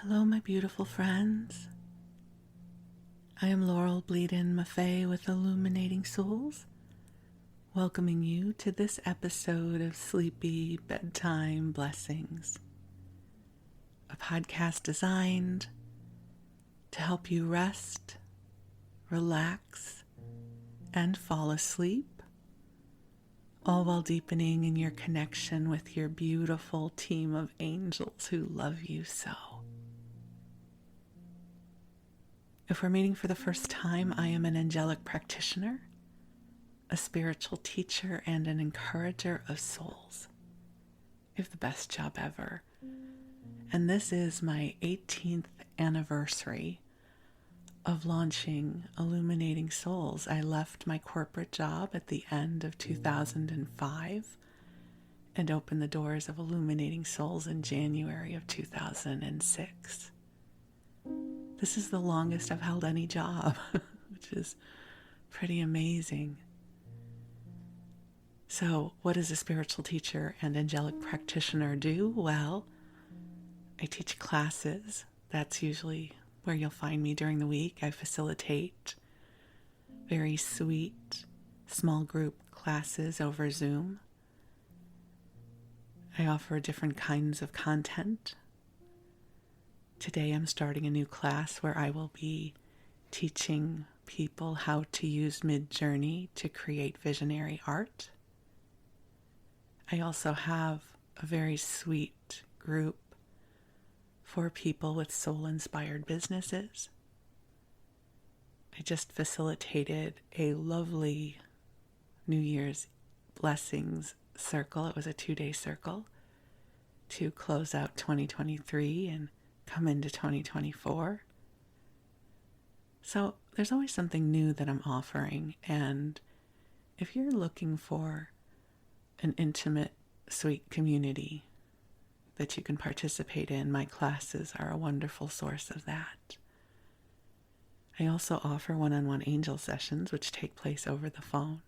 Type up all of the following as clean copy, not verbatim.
Hello, my beautiful friends. I am Laurel Bleadon-Maffei with Illuminating Souls, welcoming you to this episode of Sleepy Bedtime Blessings, a podcast designed to help you rest, relax, and fall asleep, all while deepening in your connection with your beautiful team of angels who love you so. If we're meeting for the first time, I am an angelic practitioner, a spiritual teacher, and an encourager of souls. I have the best job ever. And this is my 18th anniversary of launching Illuminating Souls. I left my corporate job at the end of 2005 and opened the doors of Illuminating Souls in January of 2006. This is the longest I've held any job, which is pretty amazing. So, what does a spiritual teacher and angelic practitioner do? Well, I teach classes. That's usually where you'll find me during the week. I facilitate very sweet, small group classes over Zoom. I offer different kinds of content. Today I'm starting a new class where I will be teaching people how to use Midjourney to create visionary art. I also have a very sweet group for people with soul-inspired businesses. I just facilitated a lovely New Year's Blessings circle. It was a 2-day circle to close out 2023 and come into 2024. So there's always something new that I'm offering, and if you're looking for an intimate, sweet community that you can participate in, my classes are a wonderful source of that. I also offer one-on-one angel sessions, which take place over the phone.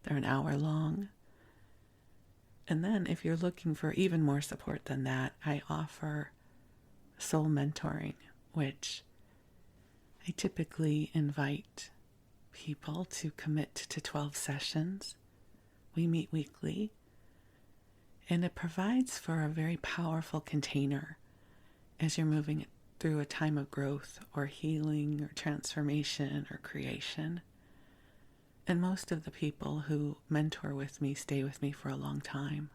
They're an hour long. And then if you're looking for even more support than that, I offer soul mentoring, which I typically invite people to commit to 12 sessions. We meet weekly, and it provides for a very powerful container as you're moving through a time of growth or healing or transformation or creation. And most of the people who mentor with me stay with me for a long time.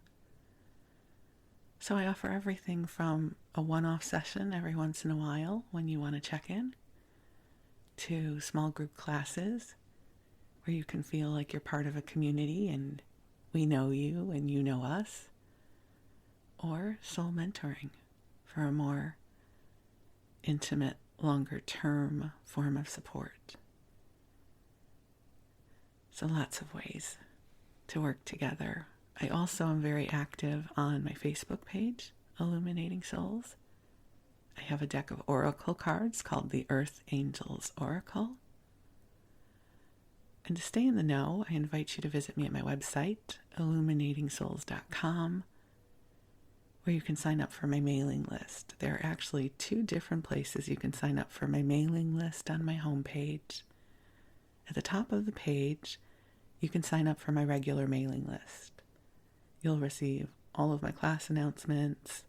So I offer everything from a one-off session every once in a while when you want to check in, to small group classes where you can feel like you're part of a community and we know you and you know us, or soul mentoring for a more intimate, longer-term form of support. So lots of ways to work together. I also am very active on my Facebook page, Illuminating Souls. I have a deck of oracle cards called the Earth Angels Oracle. And to stay in the know, I invite you to visit me at my website, illuminatingsouls.com, where you can sign up for my mailing list. There are actually 2 different places you can sign up for my mailing list on my homepage. At the top of the page, you can sign up for my regular mailing list. You'll receive all of my class announcements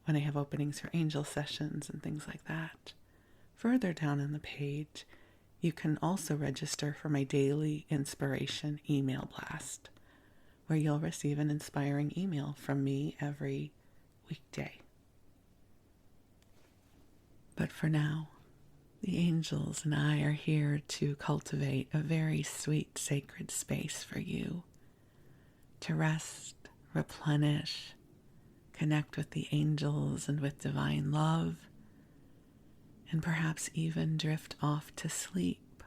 when I have openings for angel sessions and things like that. Further down on the page, you can also register for my daily inspiration email blast, where you'll receive an inspiring email from me every weekday. But for now, the angels and I are here to cultivate a very sweet, sacred space for you to rest, replenish, connect with the angels and with divine love, and perhaps even drift off to sleep.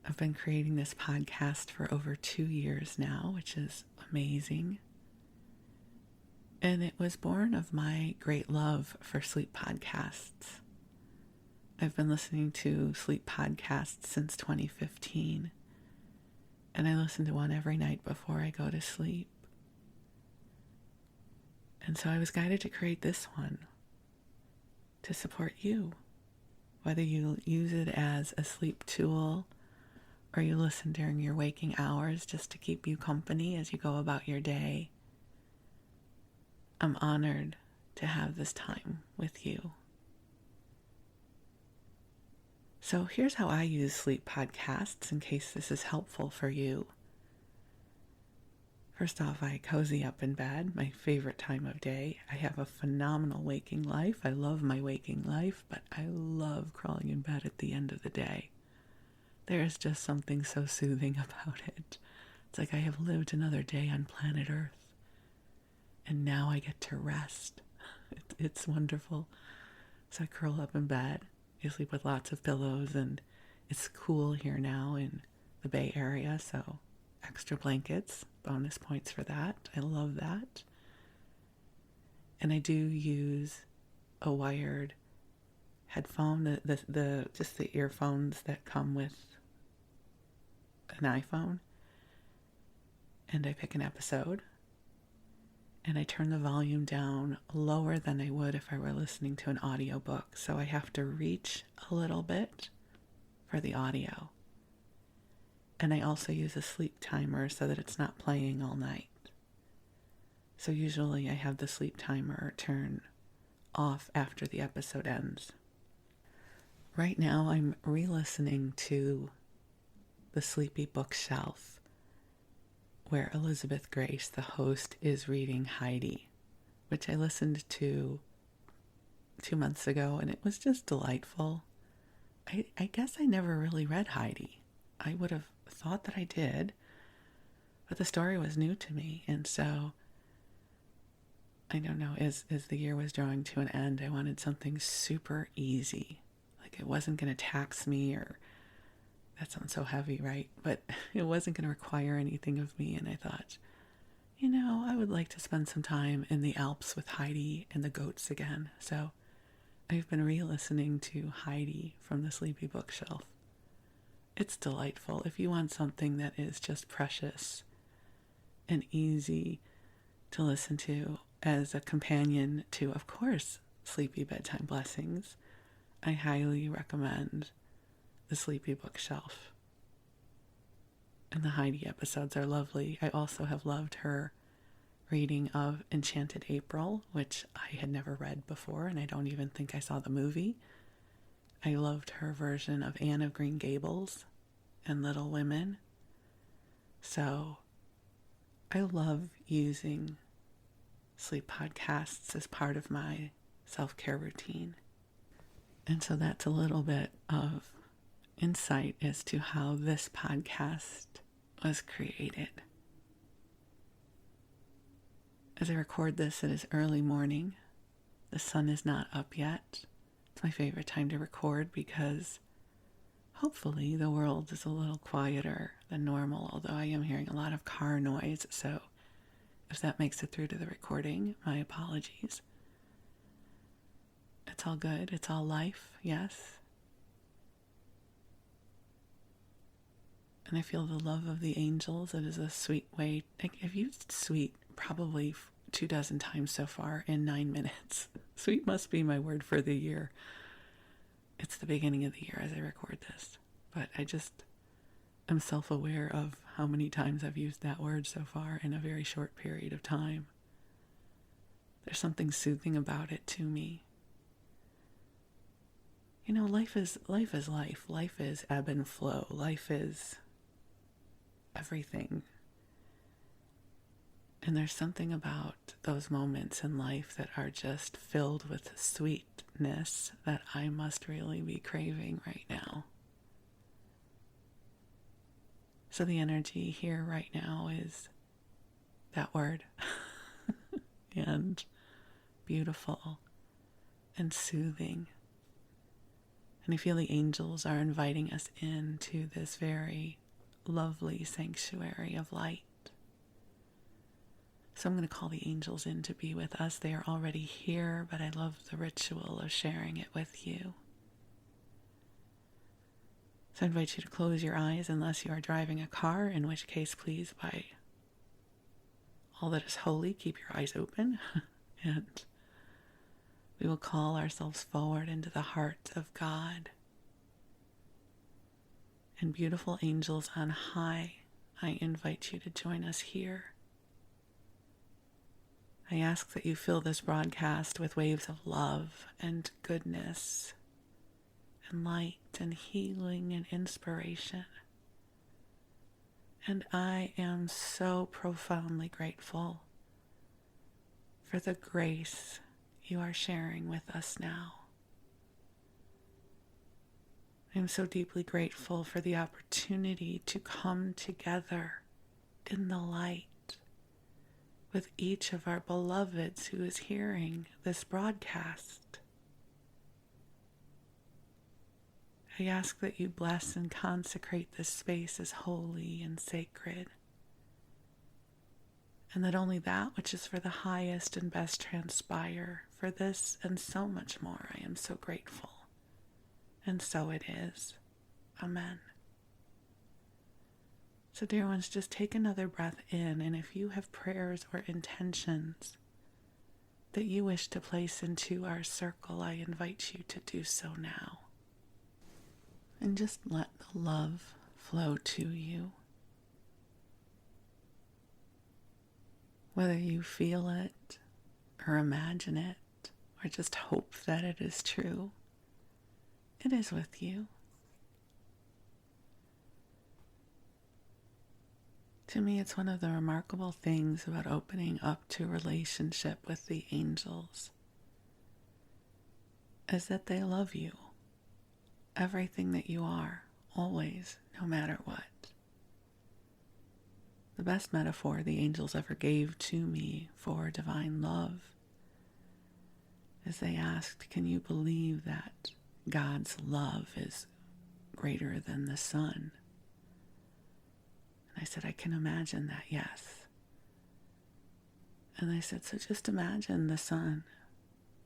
I've been creating this podcast for over 2 years now, which is amazing. And it was born of my great love for sleep podcasts. I've been listening to sleep podcasts since 2015. And I listen to one every night before I go to sleep. And so I was guided to create this one to support you, whether you use it as a sleep tool or you listen during your waking hours just to keep you company as you go about your day. I'm honored to have this time with you. So here's how I use sleep podcasts in case this is helpful for you. First off, I cozy up in bed, my favorite time of day. I have a phenomenal waking life. I love my waking life, but I love crawling in bed at the end of the day. There is just something so soothing about it. It's like I have lived another day on planet Earth, and now I get to rest. It's wonderful. So I curl up in bed. I sleep with lots of pillows, and it's cool here now in the Bay Area, so extra blankets, bonus points for that. I love that. And I do use a wired headphone, just the earphones that come with an iPhone. And I pick an episode and I turn the volume down lower than I would if I were listening to an audiobook. So I have to reach a little bit for the audio. And I also use a sleep timer so that it's not playing all night. So usually I have the sleep timer turn off after the episode ends. Right now I'm re-listening to The Sleepy Bookshelf, where Elizabeth Grace, the host, is reading Heidi, which I listened to 2 months ago, and it was just delightful. I guess I never really read Heidi. I would have thought that I did, but the story was new to me, and so I don't know, as the year was drawing to an end, I wanted something super easy. Like it wasn't going to tax me, or that sounds so heavy, right? But it wasn't going to require anything of me, and I thought, I would like to spend some time in the Alps with Heidi and the goats again. So I've been re-listening to Heidi from the Sleepy Bookshelf. It's delightful. If you want something that is just precious and easy to listen to as a companion to, of course, Sleepy Bedtime Blessings, I highly recommend the Sleepy Bookshelf. And the Heidi episodes are lovely. I also have loved her reading of Enchanted April, which I had never read before, and I don't even think I saw the movie. I loved her version of Anne of Green Gables and Little Women. So I love using sleep podcasts as part of my self-care routine. And so that's a little bit of insight as to how this podcast was created. As I record this, it is early morning. The sun is not up yet. It's my favorite time to record because hopefully the world is a little quieter than normal, although I am hearing a lot of car noise, so if that makes it through to the recording, my apologies. It's all good. It's all life, yes. And I feel the love of the angels. It is a sweet way. I've used sweet probably 24 times so far in 9 minutes. Sweet must be my word for the year. It's the beginning of the year as I record this, but I just am self-aware of how many times I've used that word so far in a very short period of time. There's something soothing about it to me. Life is life. Life is ebb and flow. Life is everything. And there's something about those moments in life that are just filled with sweetness that I must really be craving right now. So the energy here right now is that word. And beautiful and soothing. And I feel the angels are inviting us into this very lovely sanctuary of light. So I'm going to call the angels in to be with us. They are already here, but I love the ritual of sharing it with you. So I invite you to close your eyes unless you are driving a car, in which case, please, by all that is holy, keep your eyes open And we will call ourselves forward into the heart of God. And beautiful angels on high, I invite you to join us here. I ask that you fill this broadcast with waves of love and goodness and light and healing and inspiration. And I am so profoundly grateful for the grace you are sharing with us now. I am so deeply grateful for the opportunity to come together in the light with each of our beloveds who is hearing this broadcast. I ask that you bless and consecrate this space as holy and sacred, and that only that which is for the highest and best transpire for this and so much more. I am so grateful. And so it is. Amen. So dear ones, just take another breath in, and if you have prayers or intentions that you wish to place into our circle, I invite you to do so now. And just let the love flow to you. Whether you feel it or imagine it or just hope that it is true, it is with you. To me, it's one of the remarkable things about opening up to relationship with the angels is that they love you. Everything that you are, always, no matter what. The best metaphor the angels ever gave to me for divine love is they asked, can you believe that God's love is greater than the sun? And I said, I can imagine that, yes. And I said, so just imagine the sun,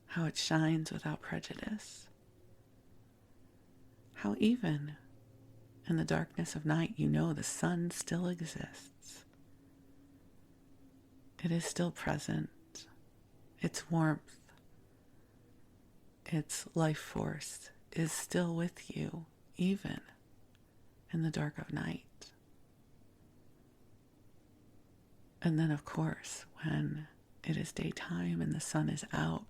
how it shines without prejudice. How even in the darkness of night, you know the sun still exists. It is still present. Its warmth, its life force is still with you, even in the dark of night. And then, of course, when it is daytime and the sun is out,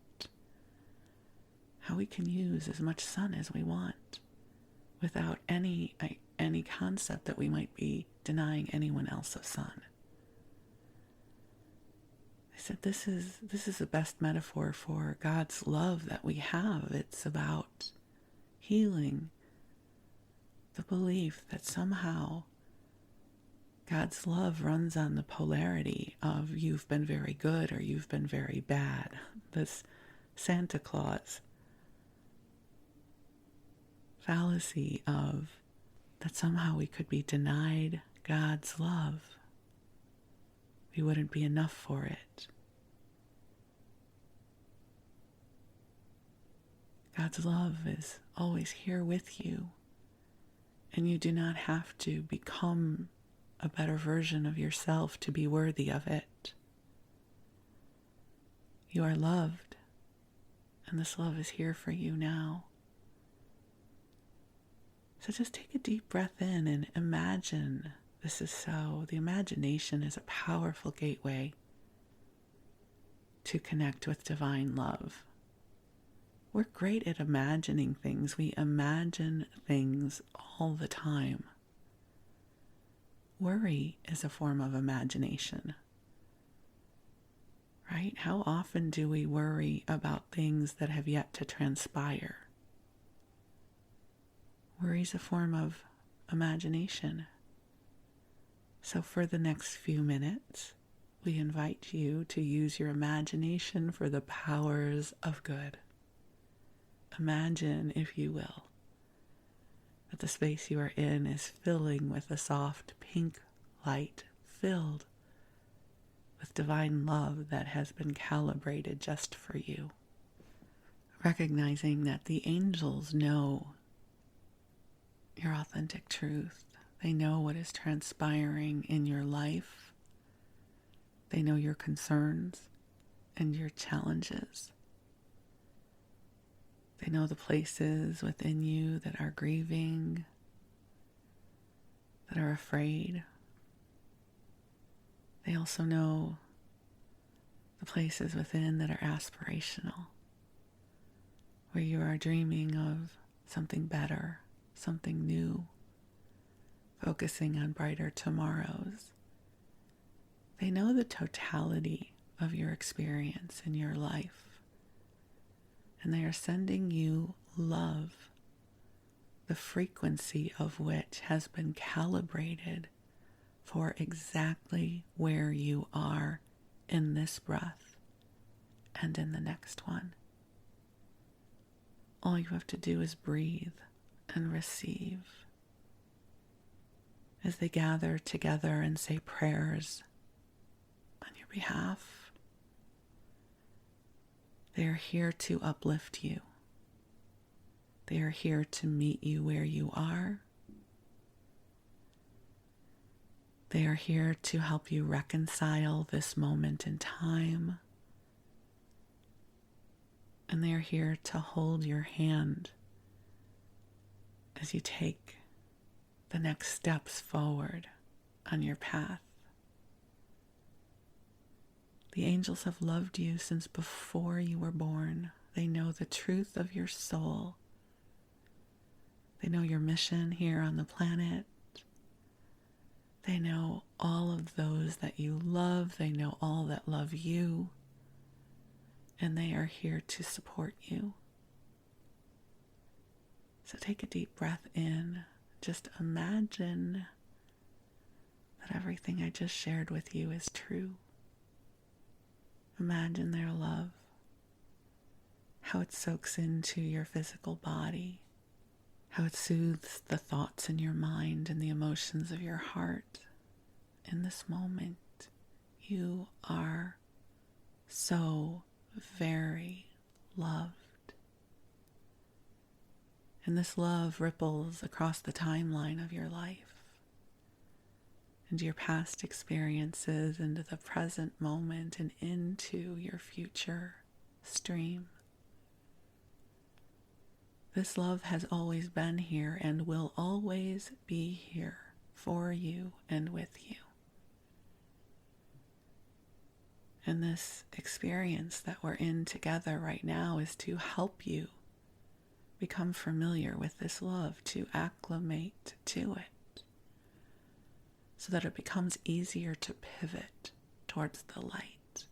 how we can use as much sun as we want without any concept that we might be denying anyone else of sun. I said, this is the best metaphor for God's love that we have. It's about healing the belief that somehow God's love runs on the polarity of you've been very good or you've been very bad. This Santa Claus fallacy of that somehow we could be denied God's love. We wouldn't be enough for it. God's love is always here with you, and you do not have to become a better version of yourself to be worthy of it. You are loved, and this love is here for you now. So just take a deep breath in and imagine this is so. The imagination is a powerful gateway to connect with divine love. We're great at imagining things. We imagine things all the time. Worry is a form of imagination, right? How often do we worry about things that have yet to transpire? Worry is a form of imagination. So for the next few minutes, we invite you to use your imagination for the powers of good. Imagine, if you will, that the space you are in is filling with a soft pink light filled with divine love that has been calibrated just for you. Recognizing that the angels know your authentic truth. They know what is transpiring in your life. They know your concerns, and your challenges. They know the places within you that are grieving, that are afraid. They also know the places within that are aspirational, where you are dreaming of something better, something new, focusing on brighter tomorrows. They know the totality of your experience in your life, and they are sending you love, the frequency of which has been calibrated for exactly where you are in this breath and in the next one. All you have to do is breathe and receive. As they gather together and say prayers on your behalf, they are here to uplift you. They are here to meet you where you are. They are here to help you reconcile this moment in time. And they are here to hold your hand as you take the next steps forward on your path. The angels have loved you since before you were born. They know the truth of your soul. They know your mission here on the planet. They know all of those that you love. They know all that love you. And they are here to support you. So take a deep breath in. Just imagine that everything I just shared with you is true. Imagine their love, how it soaks into your physical body, how it soothes the thoughts in your mind and the emotions of your heart. In this moment, you are so very loved. And this love ripples across the timeline of your life, into your past experiences, into the present moment, and into your future stream. This love has always been here and will always be here for you and with you. And this experience that we're in together right now is to help you become familiar with this love, to acclimate to it, so that it becomes easier to pivot towards the light.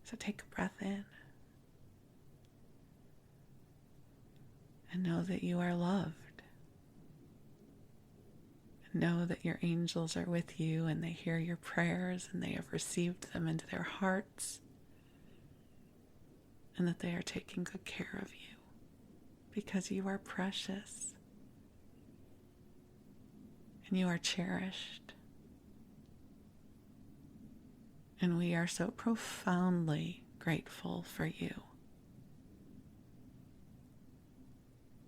So take a breath in and know that you are loved. Know that your angels are with you and they hear your prayers and they have received them into their hearts, and that they are taking good care of you because you are precious and you are cherished. And we are so profoundly grateful for you.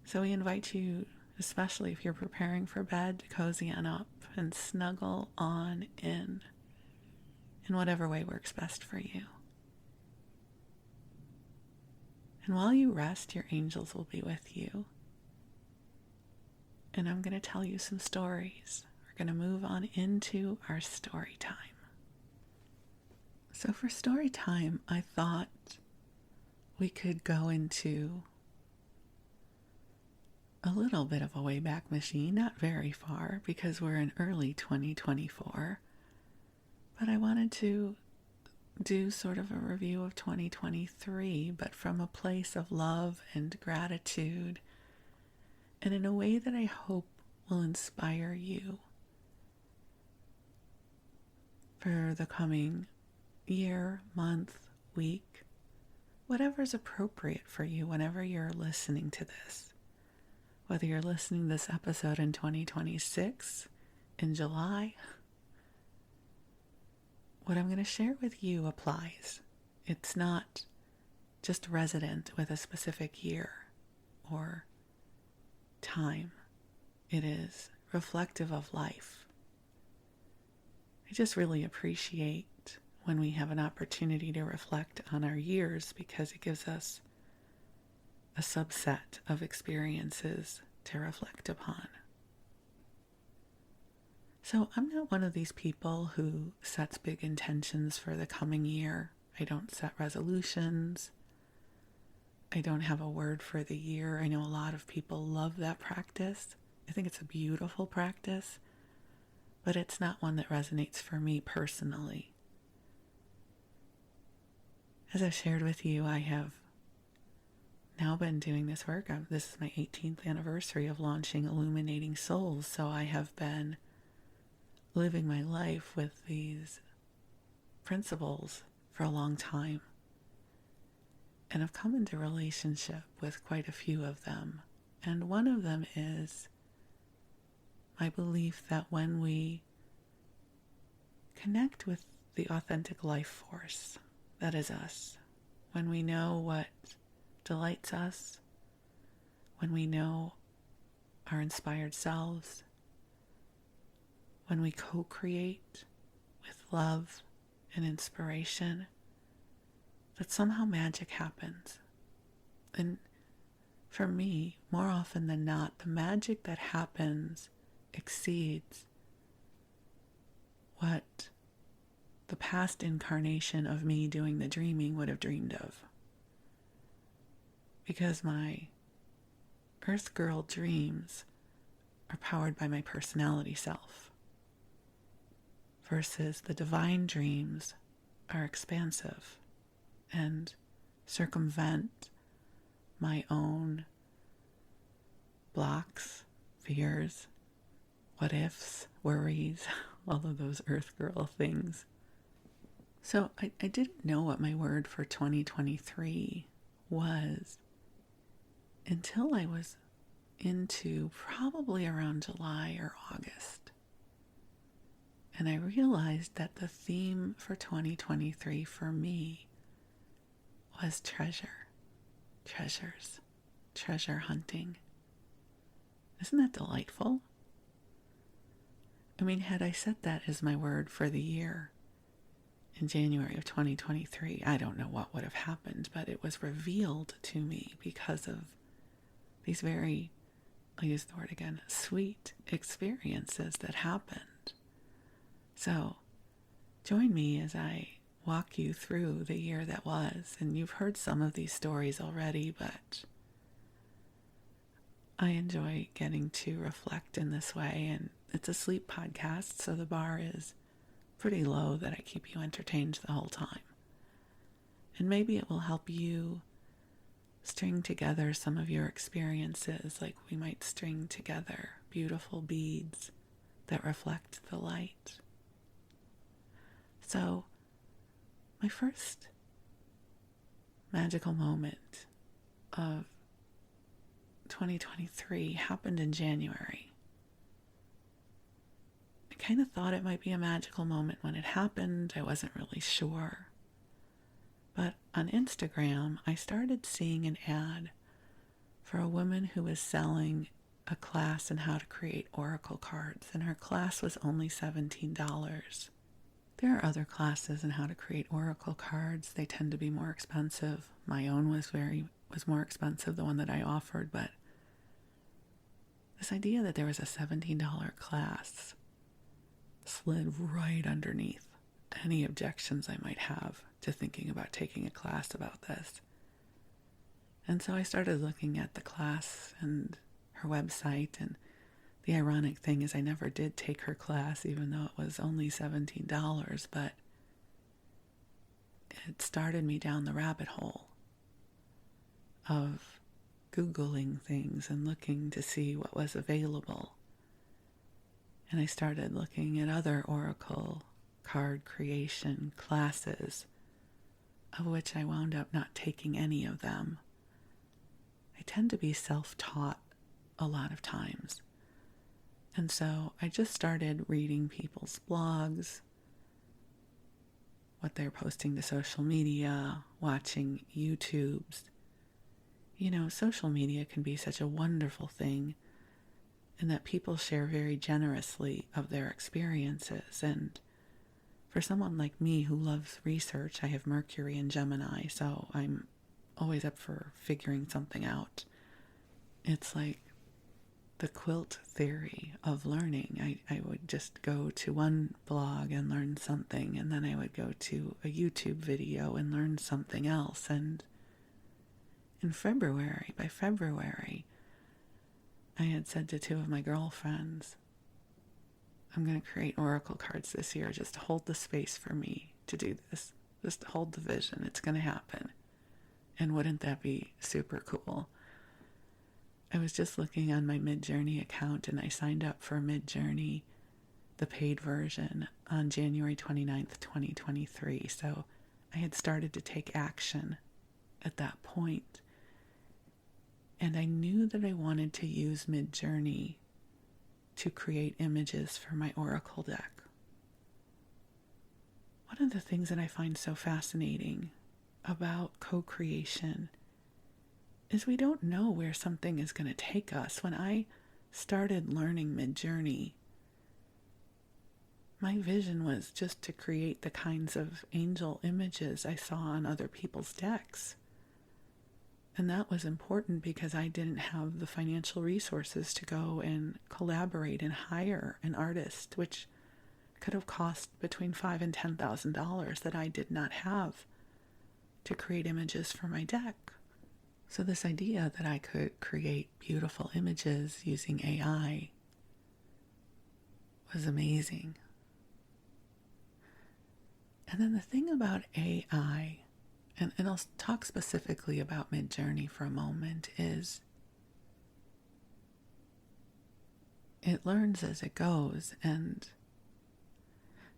So we invite you, especially if you're preparing for bed, to cozy on up and snuggle on in whatever way works best for you. And while you rest, your angels will be with you. And I'm going to tell you some stories. We're going to move on into our story time. So for story time, I thought we could go into a little bit of a Wayback Machine, not very far because we're in early 2024, but I wanted to do sort of a review of 2023, but from a place of love and gratitude, and in a way that I hope will inspire you for the coming year, month, week, whatever's appropriate for you whenever you're listening to this. Whether you're listening to this episode in 2026, in July, what I'm going to share with you applies. It's not just resident with a specific year or time. It is reflective of life. I just really appreciate when we have an opportunity to reflect on our years, because it gives us a subset of experiences to reflect upon. So I'm not one of these people who sets big intentions for the coming year. I don't set resolutions. I don't have a word for the year. I know a lot of people love that practice. I think it's a beautiful practice, but it's not one that resonates for me personally. As I've shared with you, I have now been doing this work. This is my 18th anniversary of launching Illuminating Souls, so I have been living my life with these principles for a long time. And I've come into relationship with quite a few of them. And one of them is my belief that when we connect with the authentic life force that is us, when we know what delights us, when we know our inspired selves, when we co-create with love and inspiration, that somehow magic happens. And for me, more often than not, the magic that happens exceeds what the past incarnation of me doing the dreaming would have dreamed of. Because my Earth Girl dreams are powered by my personality self, versus the divine dreams are expansive and circumvent my own blocks, fears, what ifs, worries, all of those Earth Girl things. So I didn't know what my word for 2023 was until I was into probably around July or August. And I realized that the theme for 2023 for me was treasure, treasures, treasure hunting. Isn't that delightful? I mean, had I set that as my word for the year in January of 2023, I don't know what would have happened, but it was revealed to me because of these very, I'll use the word again, sweet experiences that happened. So join me as I walk you through the year that was. And you've heard some of these stories already, but I enjoy getting to reflect in this way. And it's a sleep podcast, so the bar is pretty low that I keep you entertained the whole time. And maybe it will help you string together some of your experiences, like we might string together beautiful beads that reflect the light. So, my first magical moment of 2023 happened in January. I kind of thought it might be a magical moment when it happened. I wasn't really sure. But on Instagram, I started seeing an ad for a woman who was selling a class in how to create oracle cards, and her class was only $17. There are other classes in how to create oracle cards. They tend to be more expensive. My own was more expensive, the one that I offered, but this idea that there was a $17 class slid right underneath any objections I might have to thinking about taking a class about this. And so I started looking at the class and her website, and the ironic thing is I never did take her class, even though it was only $17, but it started me down the rabbit hole of Googling things and looking to see what was available. And I started looking at other oracle card creation classes, of which I wound up not taking any of them. I tend to be self-taught a lot of times. And so I just started reading people's blogs, what they're posting to social media, watching YouTubes. You know, social media can be such a wonderful thing in that people share very generously of their experiences. And For someone like me who loves research, I have Mercury in Gemini, so I'm always up for figuring something out. It's like the quilt theory of learning. I would just go to one blog and learn something, and then I would go to a YouTube video and learn something else. And by February, I had said to two of my girlfriends, I'm going to create oracle cards this year. Just hold the space for me to do this. Just hold the vision. It's going to happen. And wouldn't that be super cool? I was just looking on my Midjourney account, and I signed up for Midjourney, the paid version, on January 29th, 2023. So I had started to take action at that point. And I knew that I wanted to use Midjourney to create images for my oracle deck. One of the things that I find so fascinating about co-creation is we don't know where something is going to take us. When I started learning Midjourney, my vision was just to create the kinds of angel images I saw on other people's decks. And that was important because I didn't have the financial resources to go and collaborate and hire an artist, which could have cost between $5,000 and $10,000 that I did not have to create images for my deck. So this idea that I could create beautiful images using AI was amazing. And then the thing about AI, and I'll talk specifically about Midjourney for a moment, is it learns as it goes, and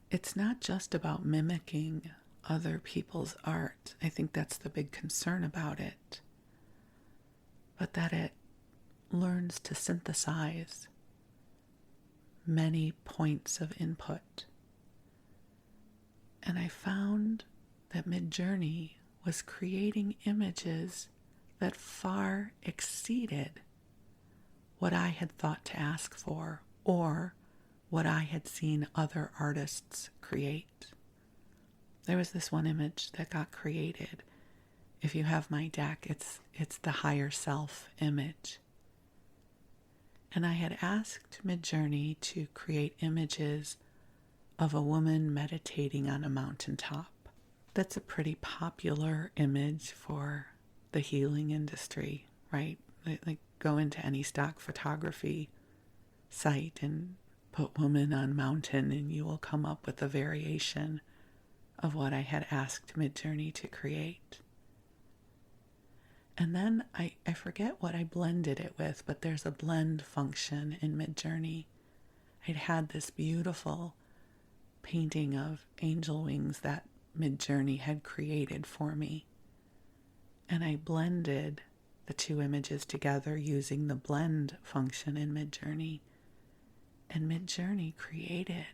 it's not just about mimicking other people's art. I think that's the big concern about it. But that it learns to synthesize many points of input. And I found that Midjourney was creating images that far exceeded what I had thought to ask for or what I had seen other artists create. There was this one image that got created. If you have my deck, it's the higher self image. And I had asked Midjourney to create images of a woman meditating on a mountaintop. That's a pretty popular image for the healing industry, right? Like go into any stock photography site and put woman on mountain, and you will come up with a variation of what I had asked Midjourney to create. And then I forget what I blended it with, but there's a blend function in Midjourney. I'd had this beautiful painting of angel wings that Midjourney had created for me. And I blended the two images together using the blend function in Midjourney. And Midjourney created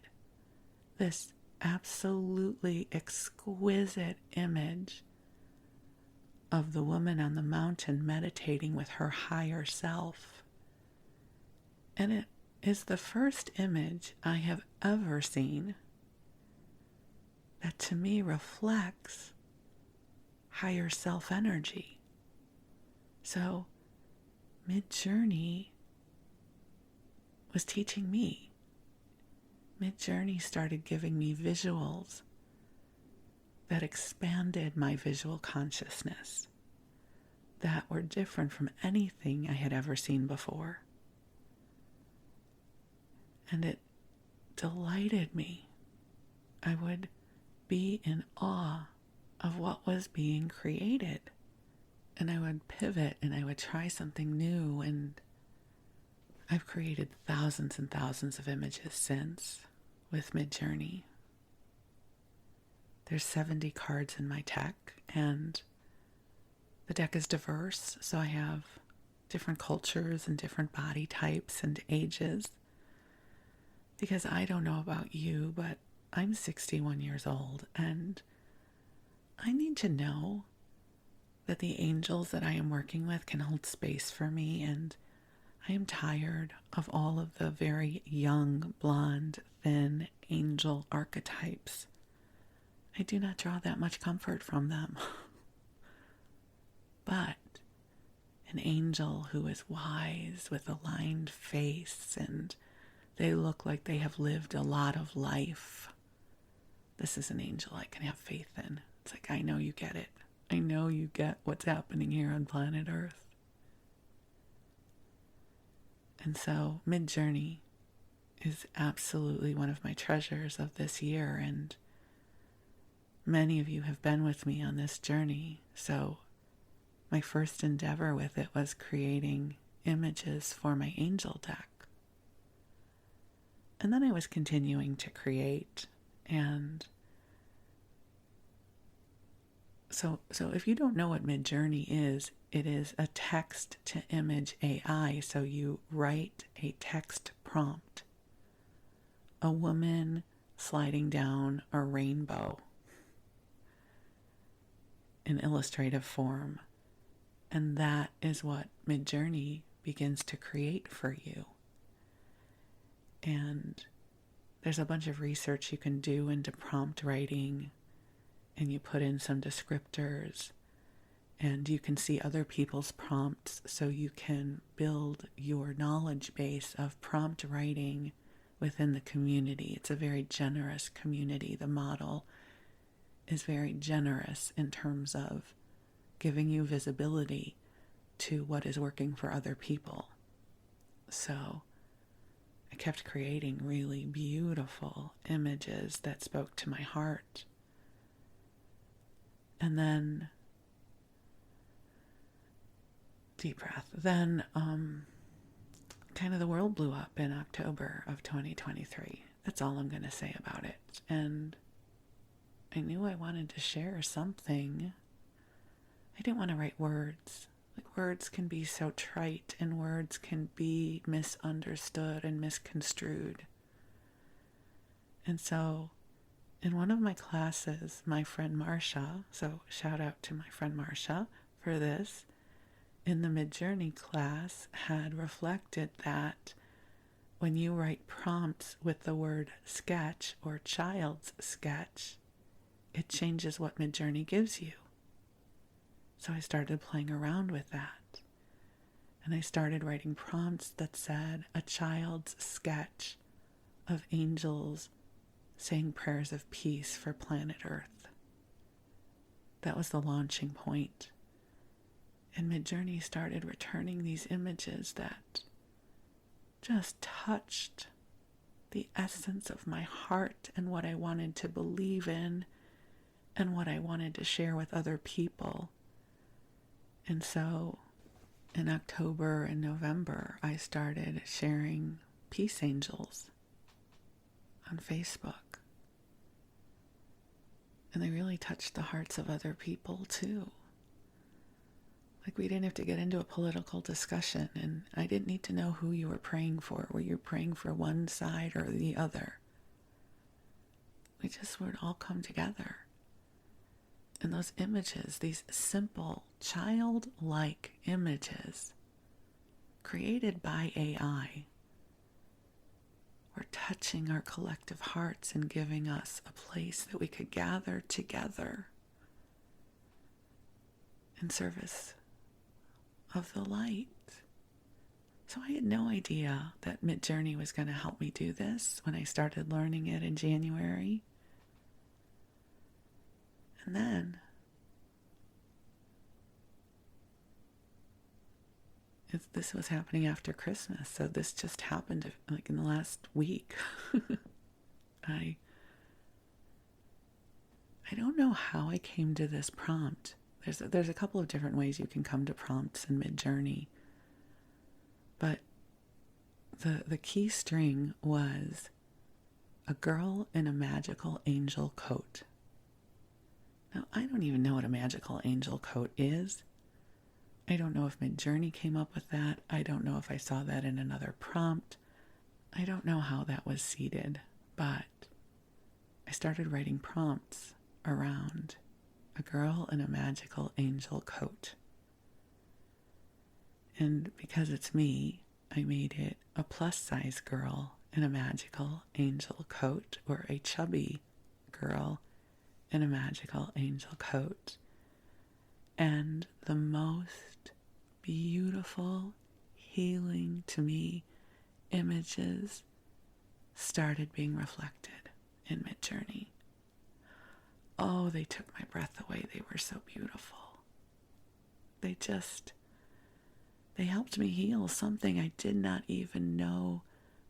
this absolutely exquisite image of the woman on the mountain meditating with her higher self. And it is the first image I have ever seen that to me reflects higher self energy. So Midjourney was teaching me. Midjourney started giving me visuals that expanded my visual consciousness, that were different from anything I had ever seen before. And it delighted me. I would be in awe of what was being created. And I would pivot and I would try something new. And I've created thousands and thousands of images since with Midjourney. There's 70 cards in my deck, and the deck is diverse, so I have different cultures and different body types and ages. Because I don't know about you, but I'm 61 years old, and I need to know that the angels that I am working with can hold space for me, and I am tired of all of the very young, blonde, thin angel archetypes I do not draw that much comfort from them. But an angel who is wise with a lined face and they look like they have lived a lot of life. This is an angel I can have faith in. It's like, I know you get it. I know you get what's happening here on planet Earth. And so Mid-Journey is absolutely one of my treasures of this year, and many of you have been with me on this journey. So my first endeavor with it was creating images for my angel deck. And then I was continuing to create, and so if you don't know what Mid-Journey is, it is a text to image AI. So you write a text prompt, a woman sliding down a rainbow in illustrative form. And that is what Mid-Journey begins to create for you. And there's a bunch of research you can do into prompt writing, and you put in some descriptors, and you can see other people's prompts so you can build your knowledge base of prompt writing within the community. It's a very generous community. The model is very generous in terms of giving you visibility to what is working for other people. So I kept creating really beautiful images that spoke to my heart. And then, deep breath, then kind of the world blew up in October of 2023. That's all I'm going to say about it. And I knew I wanted to share something. I didn't want to write words. Like, words can be so trite, and words can be misunderstood and misconstrued. And so in one of my classes, my friend Marsha, so shout out to my friend Marsha for this, in the Mid-Journey class had reflected that when you write prompts with the word sketch or child's sketch, it changes what Mid-Journey gives you. So I started playing around with that. And I started writing prompts that said a child's sketch of angels saying prayers of peace for planet Earth. That was the launching point. And Mid-Journey started returning these images that just touched the essence of my heart and what I wanted to believe in and what I wanted to share with other people. And so in October and November, I started sharing peace angels on Facebook. And they really touched the hearts of other people too. Like, we didn't have to get into a political discussion, and I didn't need to know who you were praying for. Were you praying for one side or the other? We just would all come together. And those images, these simple, childlike images created by AI, were touching our collective hearts and giving us a place that we could gather together in service of the light. So I had no idea that Mid-Journey was going to help me do this when I started learning it in January. And then this was happening after Christmas, so this just happened like in the last week. I don't know how I came to this prompt. There's a couple of different ways you can come to prompts in Mid-Journey, but the key string was a girl in a magical angel coat. Now, I don't even know what a magical angel coat is. I don't know if Mid-Journey came up with that. I don't know if I saw that in another prompt. I don't know how that was seeded, but I started writing prompts around a girl in a magical angel coat. And because it's me, I made it a plus-size girl in a magical angel coat, or a chubby girl in a magical angel coat. And the most beautiful, healing to me images started being reflected in Midjourney. Oh, they took my breath away. They were so beautiful. They helped me heal something I did not even know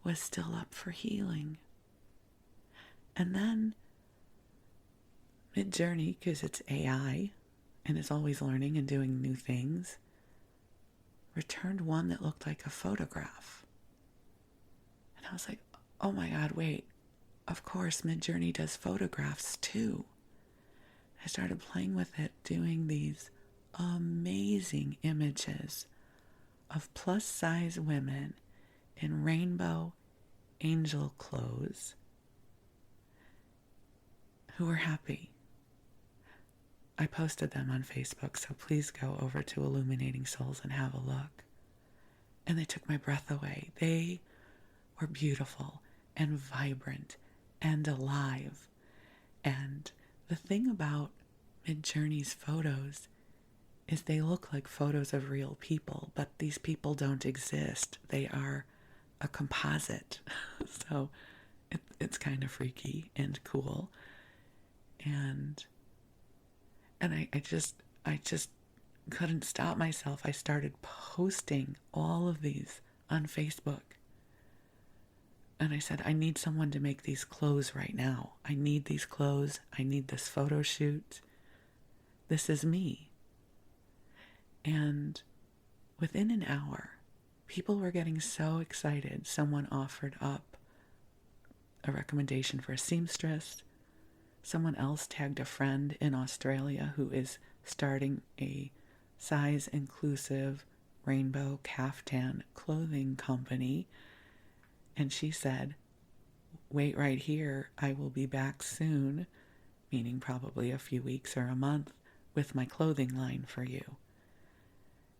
was still up for healing. And then Midjourney, because it's AI and is always learning and doing new things, returned one that looked like a photograph. And I was like, oh my God, wait, of course Midjourney does photographs too. I started playing with it, doing these amazing images of plus-size women in rainbow angel clothes who were happy. I posted them on Facebook, so please go over to Illuminating Souls and have a look. And they took my breath away. They were beautiful and vibrant and alive. And the thing about Midjourney's photos is they look like photos of real people, but these people don't exist. They are a composite. So it's kind of freaky and cool. And I just couldn't stop myself. I started posting all of these on Facebook. And I said, I need someone to make these clothes right now. I need these clothes. I need this photo shoot. This is me. And within an hour, people were getting so excited. Someone offered up a recommendation for a seamstress. Someone else tagged a friend in Australia who is starting a size-inclusive rainbow caftan clothing company. And she said, wait right here, I will be back soon, meaning probably a few weeks or a month, with my clothing line for you.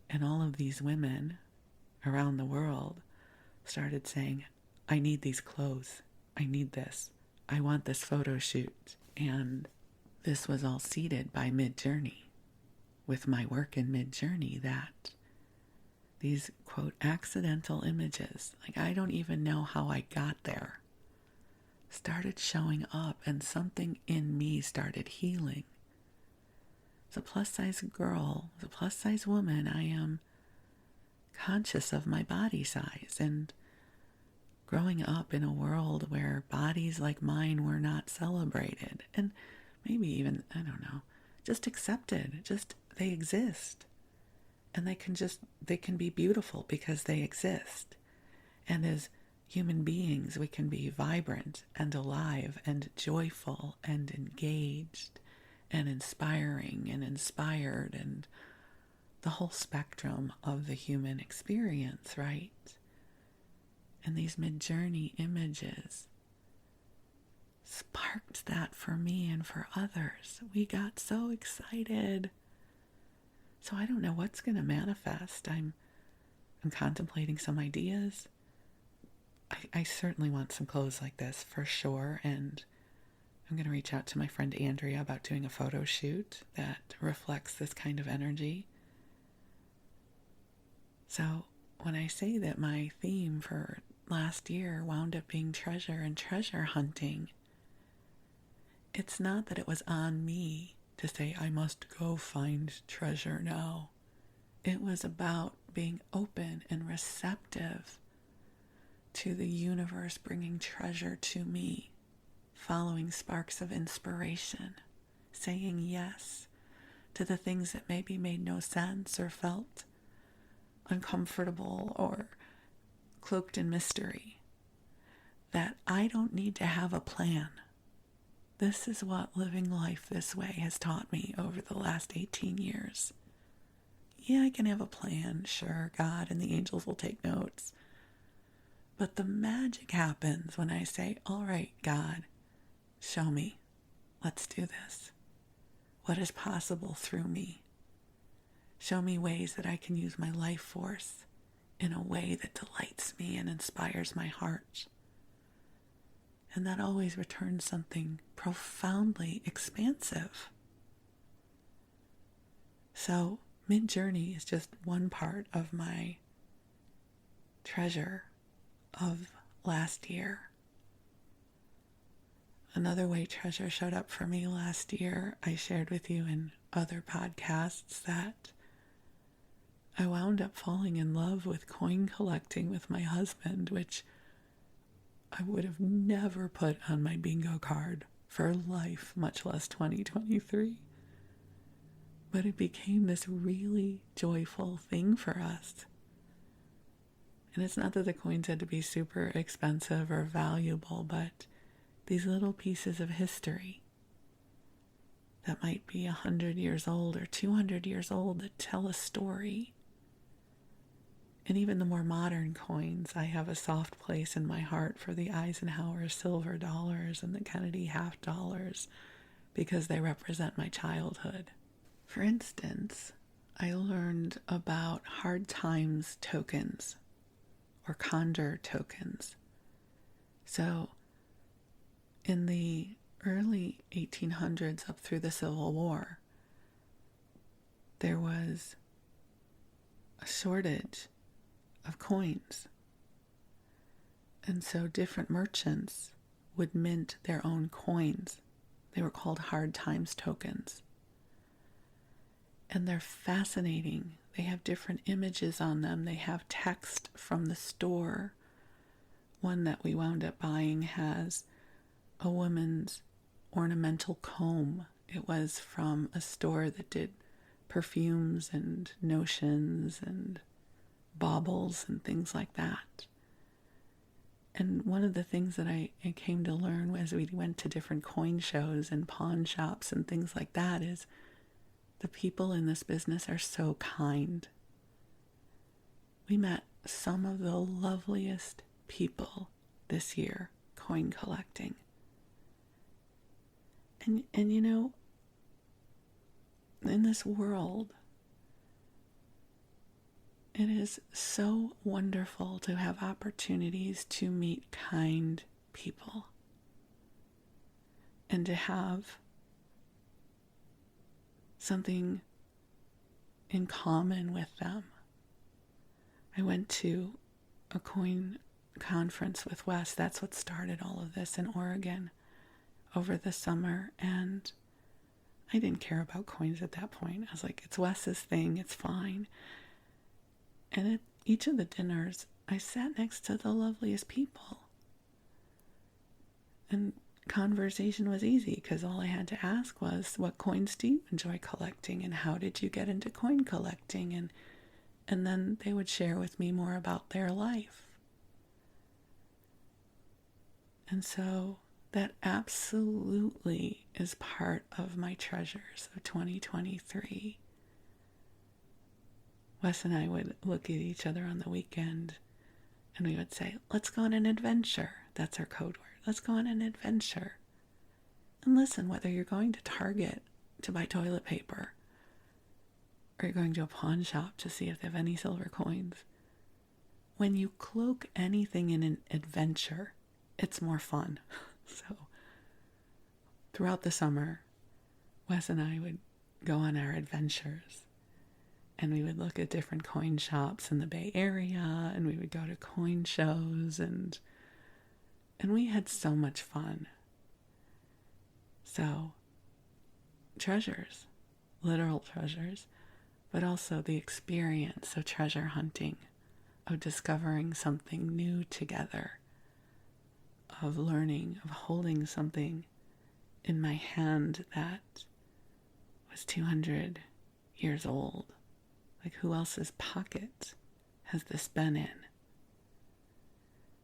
And all of these women around the world started saying, I need these clothes. I need this. I want this photo shoot. And this was all seeded by Midjourney, with my work in Midjourney, that these, quote, accidental images, like I don't even know how I got there, started showing up, and something in me started healing. As a plus-size girl, as a plus-size woman, I am conscious of my body size, and growing up in a world where bodies like mine were not celebrated, and maybe even, I don't know, just accepted, just they exist. And they can be beautiful because they exist. And as human beings, we can be vibrant and alive and joyful and engaged and inspiring and inspired, and the whole spectrum of the human experience, right? And these Midjourney images sparked that for me and for others. We got so excited. So I don't know what's going to manifest. I'm contemplating some ideas. I certainly want some clothes like this for sure, and I'm going to reach out to my friend Andrea about doing a photo shoot that reflects this kind of energy. So when I say that my theme for last year wound up being treasure and treasure hunting, it's not that it was on me to say I must go find treasure now. It was about being open and receptive to the universe bringing treasure to me, following sparks of inspiration, saying yes to the things that maybe made no sense or felt uncomfortable or cloaked in mystery. That I don't need to have a plan. This is what living life this way has taught me over the last 18 years. Yeah, I can have a plan, sure, God and the angels will take notes. But the magic happens when I say, all right, God, show me. Let's do this. What is possible through me? Show me ways that I can use my life force in a way that delights me and inspires my heart. And that always returns something profoundly expansive. So mid-journey is just one part of my treasure of last year. Another way treasure showed up for me last year, I shared with you in other podcasts that I wound up falling in love with coin collecting with my husband, which I would have never put on my bingo card for life, much less 2023. But it became this really joyful thing for us. And it's not that the coins had to be super expensive or valuable, but these little pieces of history that might be 100 years old or 200 years old that tell a story. And even the more modern coins, I have a soft place in my heart for the Eisenhower silver dollars and the Kennedy half dollars because they represent my childhood. For instance, I learned about hard times tokens or condor tokens. So in the early 1800s up through the Civil War, there was a shortage of coins. And so different merchants would mint their own coins. They were called hard times tokens. And they're fascinating. They have different images on them. They have text from the store. One that we wound up buying has a woman's ornamental comb. It was from a store that did perfumes and notions and baubles and things like that. And one of the things that I came to learn as we went to different coin shows and pawn shops and things like that is the people in this business are so kind. We met some of the loveliest people this year coin collecting. And you know, in this world, it is so wonderful to have opportunities to meet kind people and to have something in common with them. I went to a coin conference with Wes. That's what started all of this in Oregon over the summer, and I didn't care about coins at that point. I was like, it's Wes's thing, it's fine. And at each of the dinners, I sat next to the loveliest people. And conversation was easy because all I had to ask was, what coins do you enjoy collecting and how did you get into coin collecting? And then they would share with me more about their life. And so that absolutely is part of my treasures of 2023. Wes and I would look at each other on the weekend and we would say, let's go on an adventure. That's our code word. Let's go on an adventure. And listen, whether you're going to Target to buy toilet paper or you're going to a pawn shop to see if they have any silver coins, when you cloak anything in an adventure, it's more fun. So throughout the summer, Wes and I would go on our adventures. And we would look at different coin shops in the Bay Area, and we would go to coin shows, and we had so much fun. So, treasures, literal treasures, but also the experience of treasure hunting, of discovering something new together, of learning, of holding something in my hand that was 200 years old. Like, who else's pocket has this been in?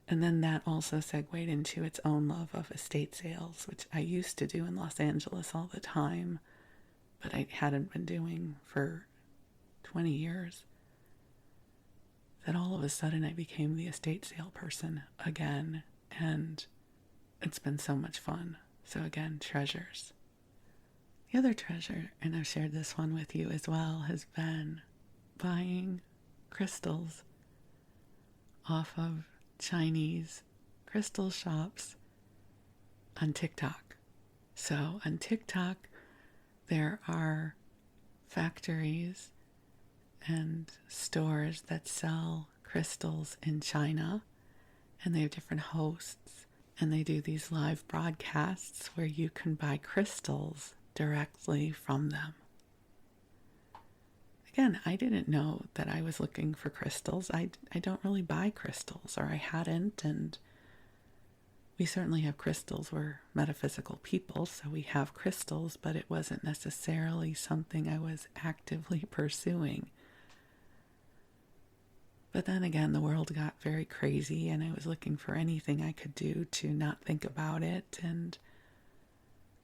And then that also segued into its own love of estate sales, which I used to do in Los Angeles all the time, but I hadn't been doing for 20 years. That all of a sudden I became the estate sale person again, and it's been so much fun. So again, treasures. The other treasure, and I've shared this one with you as well, has been buying crystals off of Chinese crystal shops on TikTok. So on TikTok, there are factories and stores that sell crystals in China, and they have different hosts, and they do these live broadcasts where you can buy crystals directly from them. Again, I didn't know that I was looking for crystals. I don't really buy crystals, or I hadn't, and we certainly have crystals. We're metaphysical people, so we have crystals, but it wasn't necessarily something I was actively pursuing. But then again, the world got very crazy, and I was looking for anything I could do to not think about it, and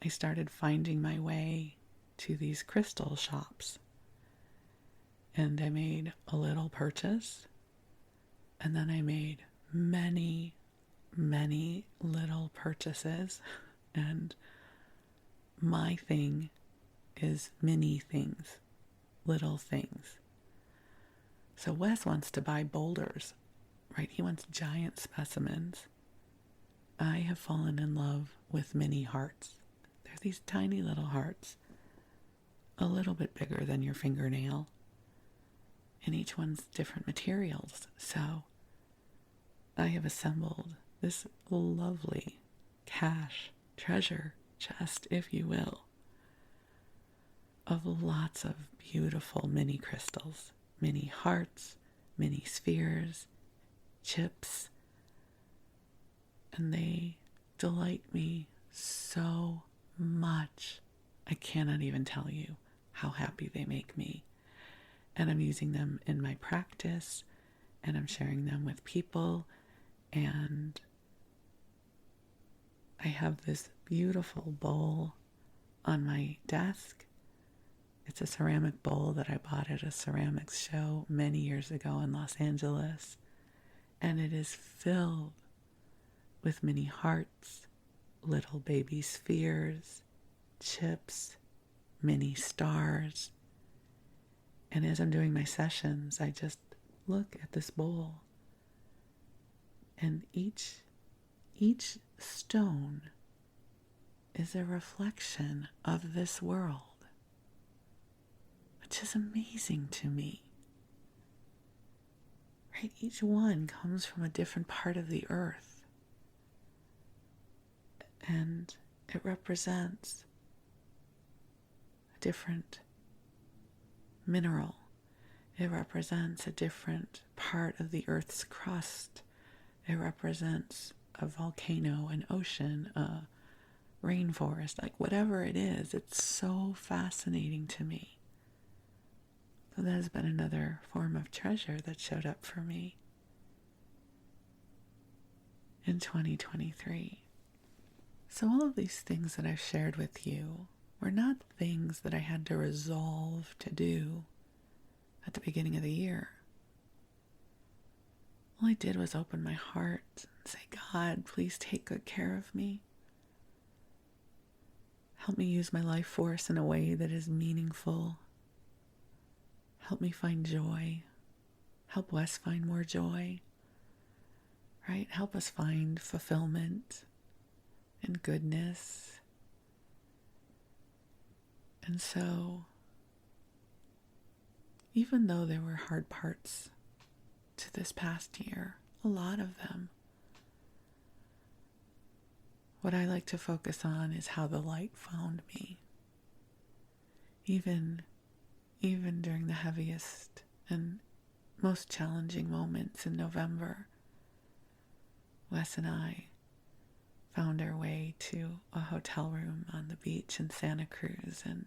I started finding my way to these crystal shops. And I made a little purchase, and then I made many, many little purchases, and my thing is mini things, little things. So Wes wants to buy boulders, right? He wants giant specimens. I have fallen in love with mini hearts. They're these tiny little hearts, a little bit bigger than your fingernail, and each one's different materials. So I have assembled this lovely treasure chest, if you will, of lots of beautiful mini crystals, mini hearts, mini spheres, chips, and they delight me so much. I cannot even tell you how happy they make me. And I'm using them in my practice, and I'm sharing them with people, and I have this beautiful bowl on my desk. It's a ceramic bowl that I bought at a ceramics show many years ago in Los Angeles, and it is filled with mini hearts, little baby spheres, chips, mini stars. And as I'm doing my sessions, I just look at this bowl, and each stone is a reflection of this world, which is amazing to me. Right? Each one comes from a different part of the earth, and it represents a different mineral. It represents a different part of the earth's crust. It represents a volcano, an ocean, a rainforest, like whatever it is. It's so fascinating to me. So that has been another form of treasure that showed up for me in 2023. So all of these things that I've shared with you were not things that I had to resolve to do at the beginning of the year. All I did was open my heart and say, God, please take good care of me. Help me use my life force in a way that is meaningful. Help me find joy. Help Wes find more joy. Right? Help us find fulfillment and goodness. And so, even though there were hard parts to this past year, a lot of them, what I like to focus on is how the light found me. Even during the heaviest and most challenging moments in November, Wes and I found our way to a hotel room on the beach in Santa Cruz, and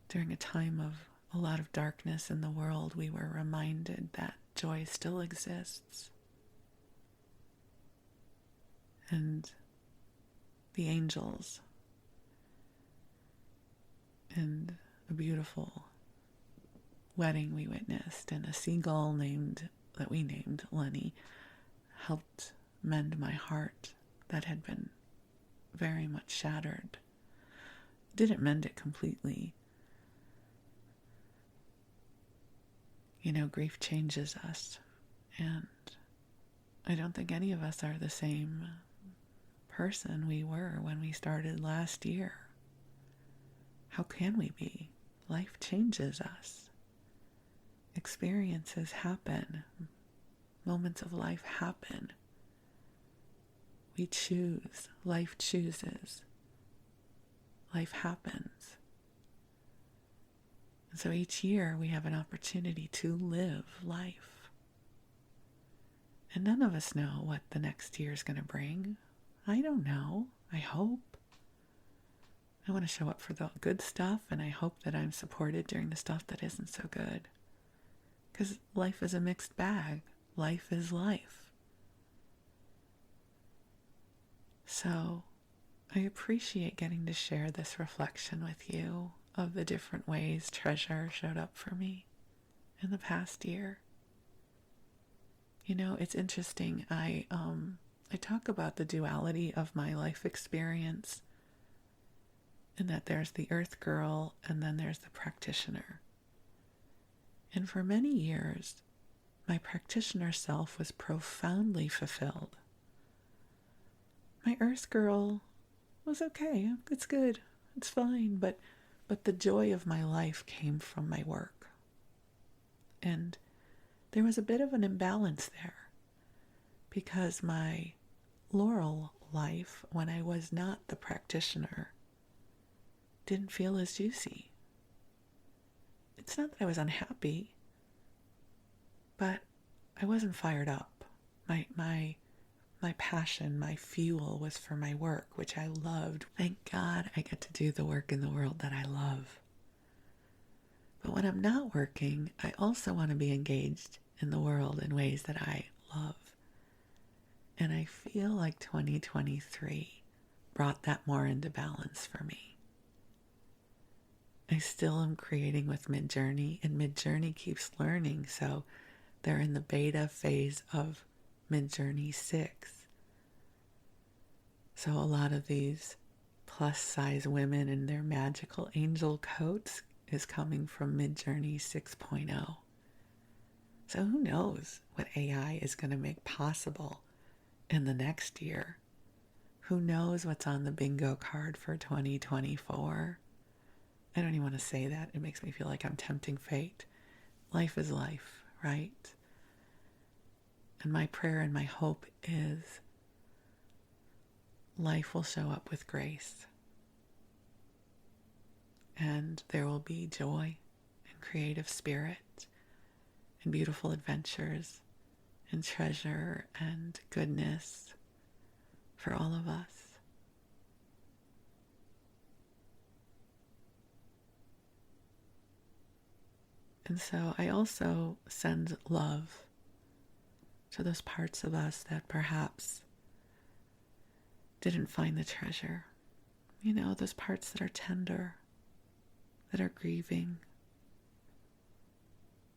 during a time of a lot of darkness in the world, we were reminded that joy still exists. And the angels and a beautiful wedding we witnessed, and a seagull that we named Lenny helped mend my heart that had been very much shattered. Didn't mend it completely. You know, grief changes us, and I don't think any of us are the same person we were when we started last year. How can we be? Life changes us. Experiences happen. Moments of life happen. We choose. Life chooses. Life happens. And so each year we have an opportunity to live life. And none of us know what the next year is going to bring. I don't know. I hope. I want to show up for the good stuff, and I hope that I'm supported during the stuff that isn't so good. Because life is a mixed bag. Life is life. So I appreciate getting to share this reflection with you of the different ways treasure showed up for me in the past year. You know, it's interesting. I talk about the duality of my life experience, and that there's the earth girl and then there's the practitioner. And for many years, my practitioner self was profoundly fulfilled. My earth girl was okay. It's good. It's fine. But the joy of my life came from my work. And there was a bit of an imbalance there, because my Laurel life, when I was not the practitioner, didn't feel as juicy. It's not that I was unhappy, but I wasn't fired up. My passion, my fuel was for my work, which I loved. Thank God I get to do the work in the world that I love. But when I'm not working, I also want to be engaged in the world in ways that I love. And I feel like 2023 brought that more into balance for me. I still am creating with Midjourney, and Midjourney keeps learning, so they're in the beta phase of Midjourney 6. So a lot of these plus size women in their magical angel coats is coming from Midjourney 6.0. So who knows what AI is going to make possible in the next year? Who knows what's on the bingo card for 2024? I don't even want to say that. It makes me feel like I'm tempting fate. Life is life, right? And my prayer and my hope is life will show up with grace. And there will be joy and creative spirit and beautiful adventures and treasure and goodness for all of us. And so I also send love to those parts of us that perhaps didn't find the treasure. You know, those parts that are tender, that are grieving,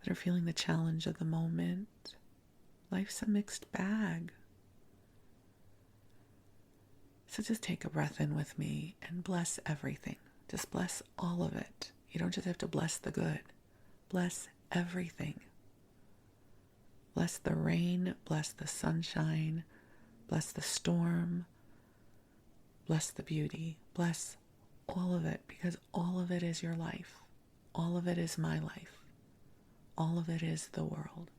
that are feeling the challenge of the moment. Life's a mixed bag. So just take a breath in with me and bless everything. Just bless all of it. You don't just have to bless the good. Bless everything. Bless the rain, bless the sunshine, bless the storm, bless the beauty, bless all of it, because all of it is your life. All of it is my life. All of it is the world.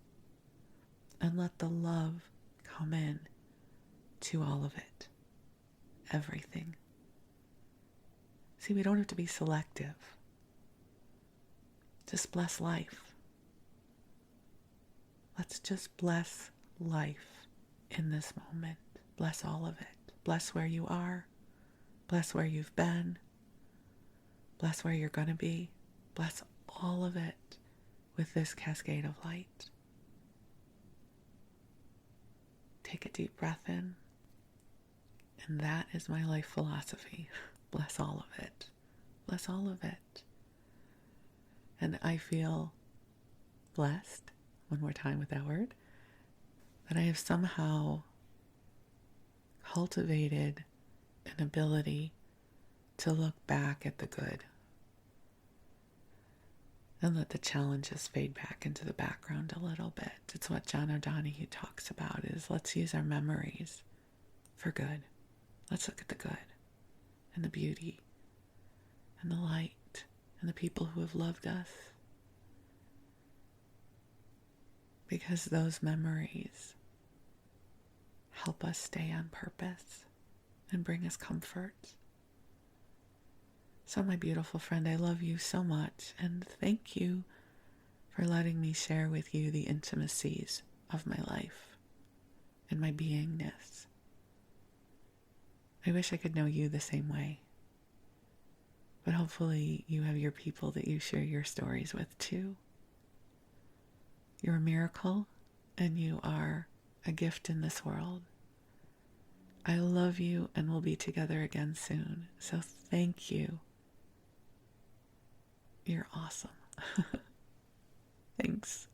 And let the love come in to all of it. Everything. See, we don't have to be selective. Just bless life. Let's just bless life in this moment. Bless all of it. Bless where you are. Bless where you've been. Bless where you're going to be. Bless all of it with this cascade of light. Take a deep breath in. And that is my life philosophy. Bless all of it. Bless all of it. And I feel blessed, one more time with that word, that I have somehow cultivated an ability to look back at the good and let the challenges fade back into the background a little bit. It's what John O'Donohue talks about, is let's use our memories for good. Let's look at the good and the beauty and the light and the people who have loved us. Because those memories help us stay on purpose and bring us comfort. So my beautiful friend, I love you so much, and thank you for letting me share with you the intimacies of my life and my beingness. I wish I could know you the same way, but hopefully you have your people that you share your stories with too. You're a miracle, and you are a gift in this world. I love you, and we'll be together again soon. So thank you. You're awesome. Thanks.